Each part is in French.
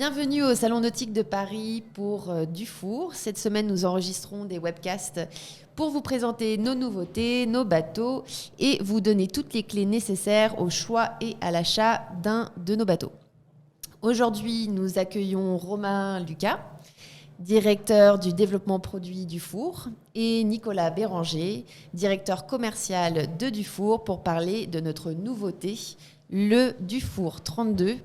Bienvenue au Salon Nautique de Paris pour Dufour. Cette semaine, nous enregistrons des webcasts pour vous présenter nos nouveautés, nos bateaux et vous donner toutes les clés nécessaires au choix et à l'achat d'un de nos bateaux. Aujourd'hui, nous accueillons Romain Lucas, directeur du développement produit Dufour, et Nicolas Béranger, directeur commercial de Dufour, pour parler de notre nouveauté, le Dufour 32,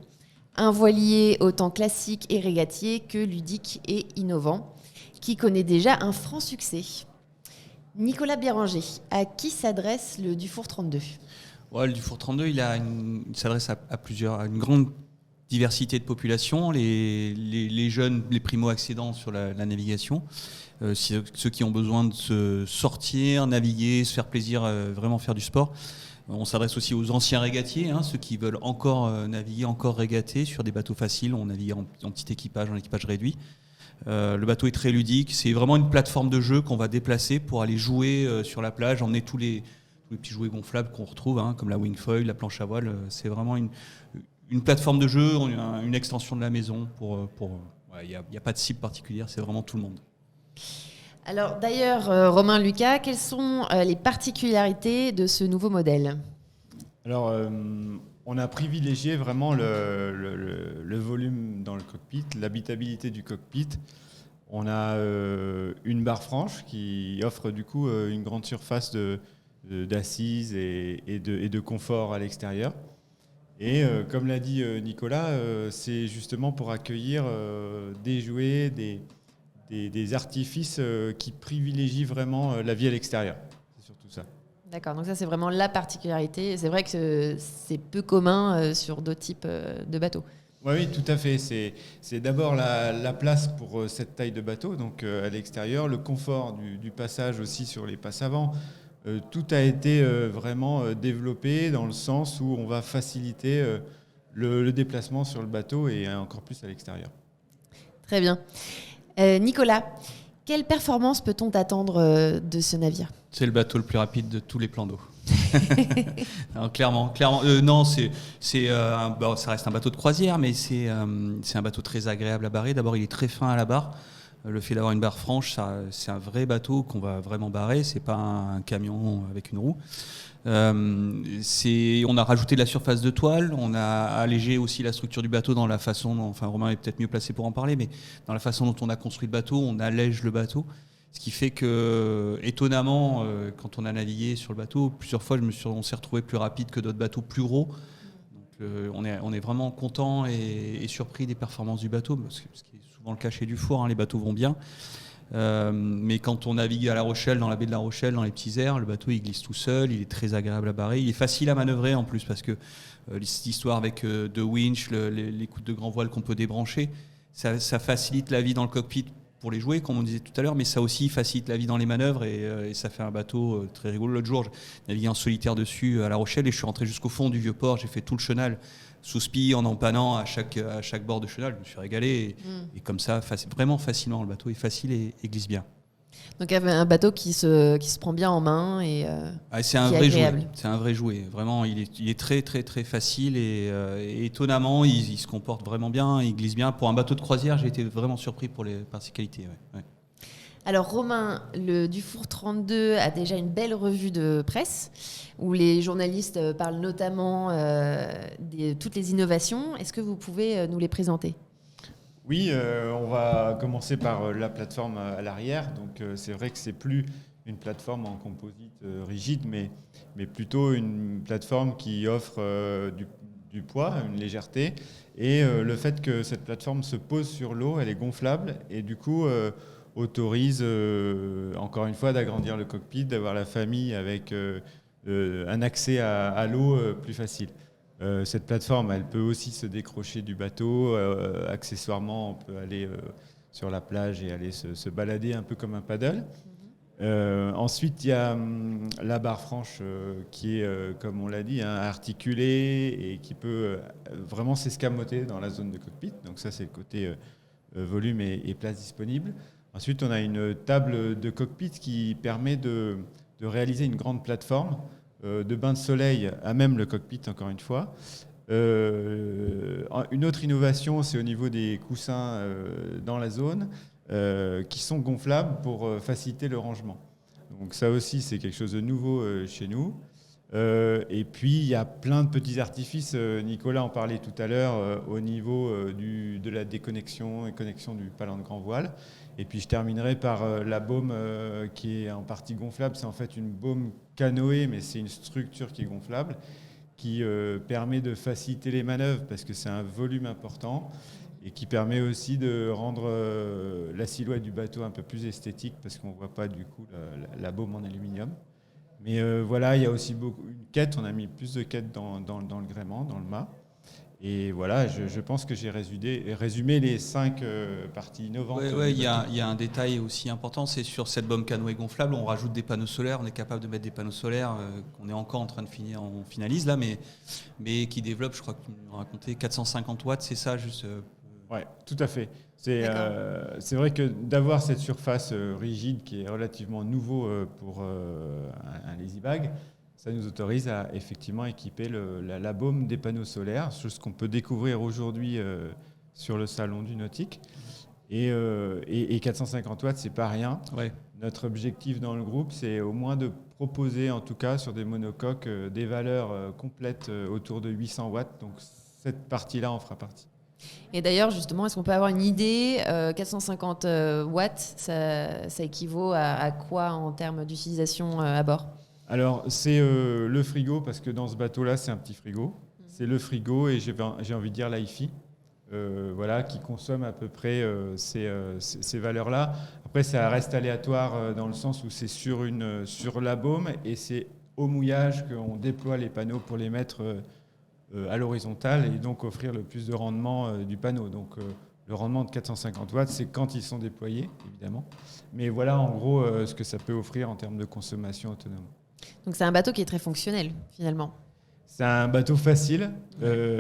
un voilier autant classique et régatier que ludique et innovant, qui connaît déjà un franc succès. Nicolas Béranger, à qui s'adresse le Dufour 32 ? Ouais, le Dufour 32, il s'adresse à une grande diversité de populations, les jeunes, les primo-accédants sur la navigation, ceux qui ont besoin de se sortir, naviguer, se faire plaisir, vraiment faire du sport. On s'adresse aussi aux anciens régatiers, ceux qui veulent encore naviguer, encore régater sur des bateaux faciles. On navigue en petit équipage, en équipage réduit. Le bateau est très ludique. C'est vraiment une plateforme de jeu qu'on va déplacer pour aller jouer sur la plage, emmener tous les petits jouets gonflables qu'on retrouve, comme la wingfoil, la planche à voile. C'est vraiment une plateforme de jeu, une extension de la maison. Il n'y a pas de cible particulière, c'est vraiment tout le monde. Alors d'ailleurs, Romain Lucas, quelles sont les particularités de ce nouveau modèle ? Alors, on a privilégié vraiment le volume dans le cockpit, l'habitabilité du cockpit. On a une barre franche qui offre du coup une grande surface d'assises et de confort à l'extérieur. Et comme l'a dit Nicolas, c'est justement pour accueillir des jouets, des artifices qui privilégient vraiment la vie à l'extérieur. C'est surtout ça. D'accord, donc ça c'est vraiment la particularité. C'est vrai que c'est peu commun sur d'autres types de bateaux. Oui, tout à fait. C'est d'abord la place pour cette taille de bateau, donc à l'extérieur, le confort du passage aussi sur les passes avant. Tout a été vraiment développé dans le sens où on va faciliter le déplacement sur le bateau et encore plus à l'extérieur. Très bien. Nicolas, quelle performance peut-on attendre de ce navire ? C'est le bateau le plus rapide de tous les plans d'eau. Non, clairement. Non, ça reste un bateau de croisière, mais c'est un bateau très agréable à barrer. D'abord, il est très fin à la barre. Le fait d'avoir une barre franche, c'est un vrai bateau qu'on va vraiment barrer. C'est pas un camion avec une roue. On a rajouté de la surface de toile, on a allégé aussi la structure du bateau dans la façon dont, Romain est peut-être mieux placé pour en parler, mais dans la façon dont on a construit le bateau, on allège le bateau, ce qui fait que, étonnamment, quand on a navigué sur le bateau, plusieurs fois on s'est retrouvé plus rapide que d'autres bateaux plus gros. Donc, on est vraiment content et surpris des performances du bateau, ce qui est souvent le cas chez Dufour, les bateaux vont bien. Mais quand on navigue à La Rochelle, dans la baie de La Rochelle, dans les petits airs, le bateau il glisse tout seul, il est très agréable à barrer, il est facile à manœuvrer en plus parce que cette histoire avec deux winches, les coudes de grand voile qu'on peut débrancher, ça facilite la vie dans le cockpit pour les jouets, comme on disait tout à l'heure, mais ça aussi facilite la vie dans les manœuvres et ça fait un bateau très rigolo. L'autre jour, j'ai navigué en solitaire dessus à La Rochelle et je suis rentré jusqu'au fond du vieux port, j'ai fait tout le chenal sous spi, en empannant à chaque bord de chenal. Je me suis régalé et comme ça, vraiment facilement. Le bateau est facile et glisse bien. Donc il y avait un bateau qui se prend bien en main et c'est un vrai jouet. C'est un vrai jouet. Vraiment, il est très très très facile et étonnamment, il se comporte vraiment bien. Il glisse bien. Pour un bateau de croisière, j'ai été vraiment surpris par ses qualités. Ouais. Alors Romain, le Dufour 32 a déjà une belle revue de presse où les journalistes parlent notamment de toutes les innovations. Est-ce que vous pouvez nous les présenter ? Oui, on va commencer par la plateforme à l'arrière. Donc c'est vrai que c'est plus une plateforme en composite rigide, mais plutôt une plateforme qui offre du poids, une légèreté. Et le fait que cette plateforme se pose sur l'eau, elle est gonflable et du coup autorise encore une fois d'agrandir le cockpit, d'avoir la famille avec un accès à l'eau plus facile. Cette plateforme, elle peut aussi se décrocher du bateau. Accessoirement, on peut aller sur la plage et aller se balader un peu comme un paddle. Ensuite, il y a la barre franche qui est, comme on l'a dit, articulée et qui peut vraiment s'escamoter dans la zone de cockpit. Donc ça, c'est le côté volume et place disponible. Ensuite, on a une table de cockpit qui permet de réaliser une grande plateforme de bain de soleil à même le cockpit, encore une fois, Une autre innovation, c'est au niveau des coussins dans la zone, qui sont gonflables pour faciliter le rangement. Donc ça aussi, c'est quelque chose de nouveau chez nous. Et puis, il y a plein de petits artifices. Nicolas en parlait tout à l'heure au niveau de la déconnexion et connexion du palan de grand voile. Et puis, je terminerai par la baume qui est en partie gonflable. C'est en fait une baume canoë, mais c'est une structure qui est gonflable, qui permet de faciliter les manœuvres parce que c'est un volume important et qui permet aussi de rendre la silhouette du bateau un peu plus esthétique parce qu'on ne voit pas du coup la baume en aluminium. Mais voilà, il y a aussi une quête, on a mis plus de quêtes dans le gréement, dans le mât. Et voilà, je pense que j'ai résumé les 5 parties innovantes. Oui, il y a un détail aussi important, c'est sur cette baume canoë gonflable, on rajoute des panneaux solaires, on est capable de mettre des panneaux solaires qu'on est encore en train de finir, on finalise là, mais qui développent, je crois que tu nous racontais, 450 watts, c'est ça juste Oui, tout à fait. C'est vrai que d'avoir cette surface rigide qui est relativement nouveau pour un lazy bag, ça nous autorise à effectivement équiper la baume des panneaux solaires, chose qu'on peut découvrir aujourd'hui sur le salon du nautique. Et 450 watts, c'est pas rien. Ouais. Notre objectif dans le groupe, c'est au moins de proposer, en tout cas sur des monocoques, des valeurs complètes autour de 800 watts. Donc cette partie-là en fera partie. Et d'ailleurs, justement, est-ce qu'on peut avoir une idée 450 watts, ça équivaut à quoi en termes d'utilisation à bord? Alors, c'est le frigo, parce que dans ce bateau-là, c'est un petit frigo. C'est le frigo et j'ai envie de dire l'IFI, voilà, qui consomme à peu près ces valeurs-là. Après, ça reste aléatoire dans le sens où c'est sur la baume et c'est au mouillage qu'on déploie les panneaux pour les mettre à l'horizontale et donc offrir le plus de rendement du panneau. Donc le rendement de 450 watts, c'est quand ils sont déployés, évidemment. Mais voilà en gros ce que ça peut offrir en termes de consommation autonome. Donc c'est un bateau qui est très fonctionnel, finalement. C'est un bateau facile,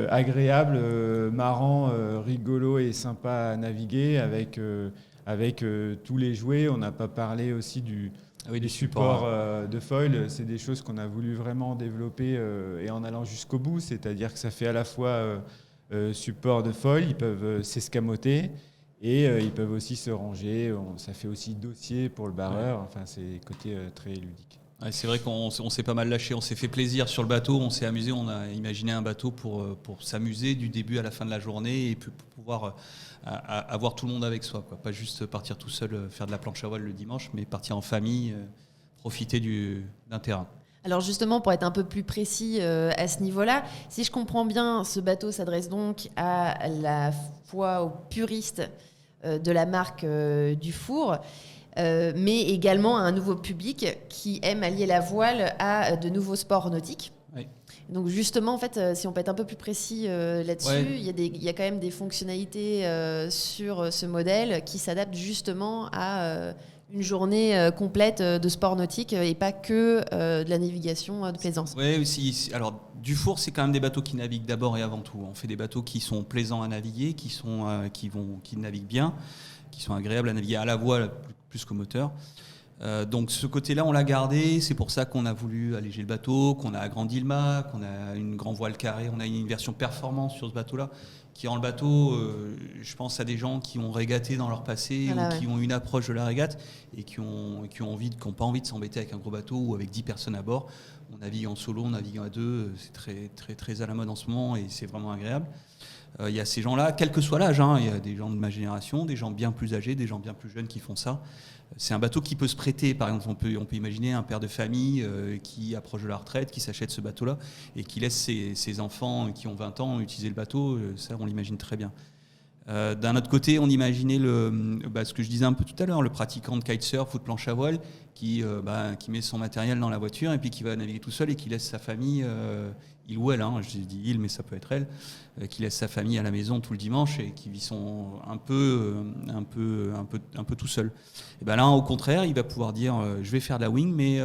agréable, marrant, rigolo et sympa à naviguer avec tous les jouets. On n'a pas parlé aussi du support de foil. C'est des choses qu'on a voulu vraiment développer et en allant jusqu'au bout. C'est-à-dire que ça fait à la fois support de foil, ils peuvent s'escamoter et ils peuvent aussi se ranger. Ça fait aussi dossier pour le barreur. Enfin, c'est côté très ludique. Ouais, c'est vrai qu'on s'est pas mal lâché, on s'est fait plaisir sur le bateau, on s'est amusé, on a imaginé un bateau pour s'amuser du début à la fin de la journée et pour pouvoir avoir tout le monde avec soi, quoi. Pas juste partir tout seul faire de la planche à voile le dimanche, mais partir en famille, profiter d'un terrain. Alors justement, pour être un peu plus précis à ce niveau-là, si je comprends bien, ce bateau s'adresse donc à la fois aux puristes de la marque Dufour, mais également à un nouveau public qui aime allier la voile à de nouveaux sports nautiques. Oui. Donc justement, en fait, si on peut être un peu plus précis là-dessus, il y a quand même des fonctionnalités sur ce modèle qui s'adaptent justement à une journée complète de sport nautique et pas que de la navigation de plaisance. Oui, alors Dufour, c'est quand même des bateaux qui naviguent d'abord et avant tout. On fait des bateaux qui sont plaisants à naviguer, qui naviguent bien, qui sont agréables à naviguer à la voile plus qu'au moteur. Donc ce côté-là, on l'a gardé. C'est pour ça qu'on a voulu alléger le bateau, qu'on a agrandi le mât, qu'on a une grand voile carré. On a une version performance sur ce bateau-là qui rend le bateau, je pense à des gens qui ont régaté dans leur passé qui ont une approche de la régate et qui ont pas envie de s'embêter avec un gros bateau ou avec 10 personnes à bord. On navigue en solo, on navigue à deux. C'est très, très, très à la mode en ce moment et c'est vraiment agréable. Il y a ces gens-là, quel que soit l'âge, il y a des gens de ma génération, des gens bien plus âgés, des gens bien plus jeunes qui font ça. C'est un bateau qui peut se prêter. Par exemple, on peut imaginer un père de famille qui approche de la retraite, qui s'achète ce bateau-là et qui laisse ses enfants qui ont 20 ans utiliser le bateau. Ça, on l'imagine très bien. D'un autre côté, on imaginait ce que je disais un peu tout à l'heure, le pratiquant de kitesurf ou de planche à voile qui met son matériel dans la voiture et puis qui va naviguer tout seul et qui laisse sa famille, il ou elle, je dis il, mais ça peut être elle, qui laisse sa famille à la maison tout le dimanche et qui vit un peu tout seul. Et ben là, au contraire, il va pouvoir dire je vais faire de la wing, mais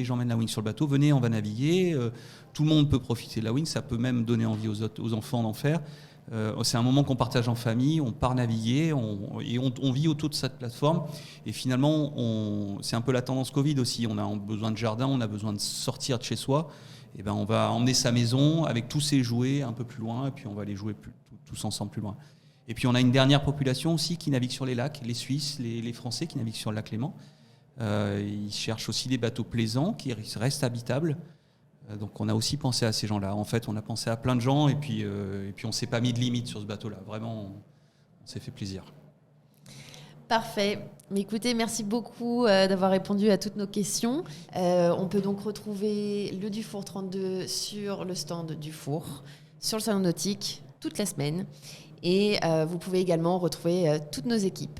j'emmène la wing sur le bateau, venez, on va naviguer. Tout le monde peut profiter de la wing, ça peut même donner envie aux enfants d'en faire. C'est un moment qu'on partage en famille, on part naviguer, on vit autour de cette plateforme. Et finalement, c'est un peu la tendance Covid aussi. On a besoin de jardin, on a besoin de sortir de chez soi. Et ben, on va emmener sa maison avec tous ses jouets un peu plus loin, et puis on va les jouer tous ensemble plus loin. Et puis on a une dernière population aussi qui navigue sur les lacs, les Suisses, les Français qui naviguent sur le lac Léman. Ils cherchent aussi des bateaux plaisants qui restent habitables. Donc on a aussi pensé à ces gens-là. En fait, on a pensé à plein de gens et puis on ne s'est pas mis de limite sur ce bateau-là. Vraiment, on s'est fait plaisir. Parfait. Écoutez, merci beaucoup d'avoir répondu à toutes nos questions. On peut donc retrouver le Dufour 32 sur le stand Dufour, sur le salon nautique, toute la semaine. Et vous pouvez également retrouver toutes nos équipes.